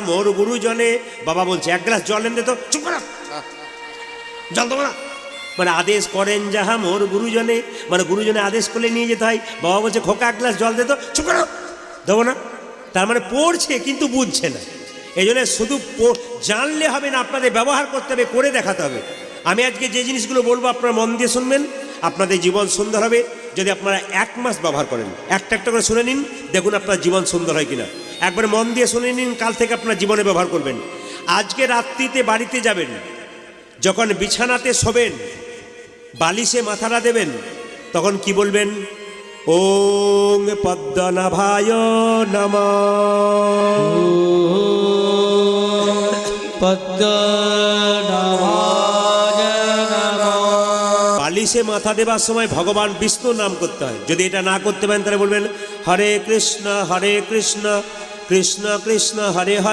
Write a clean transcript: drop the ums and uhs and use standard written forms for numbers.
মোর গুরুজনে। বাবা বলছে এক গ্লাস জল এনে দে তো। চুপ কর, জল দেবো না। মানে আদেশ করেন যাহা মোর গুরুজনে, মানে গুরুজনে আদেশ করলে নিয়ে যেতে হয়। বাবা বলছে খোকা এক গ্লাস জল দে তো। চুপ করো, দেবো না। তার মানে পড়ছে কিন্তু বুঝছে না। এই জন্য শুধু জানলে হবে না, আপনাদের ব্যবহার করতে হবে, করে দেখাতে হবে। আমি আজকে যে জিনিসগুলো বলবো আপনারা মন দিয়ে শুনবেন, আপনাদের জীবন সুন্দর হবে যদি আপনারা 1 মাস ব্যবহার করেন। একটা একটা করে শুনে নিন, দেখুন আপনার জীবন সুন্দর হয় কিনা। একবার মন দিয়ে শুনে নিন, কাল থেকে আপনার জীবনে ব্যবহার করবেন। আজকে রাত্রিতে বাড়িতে যাবেন, যখন বিছানাতে শোবেন, বালিশে মাথাটা দেবেন, তখন কি বলবেন? ওং পদ্মনাভায় নমঃ। পদ্মনাভায় নমঃ। বালিশে মাথা দেবার সময় ভগবান বিষ্ণু নাম করতে হয়। যদি এটা না করতে পারেন তাহলে বলবেন হরে কৃষ্ণ কৃষ্ণ কৃষ্ণ হরে হরে।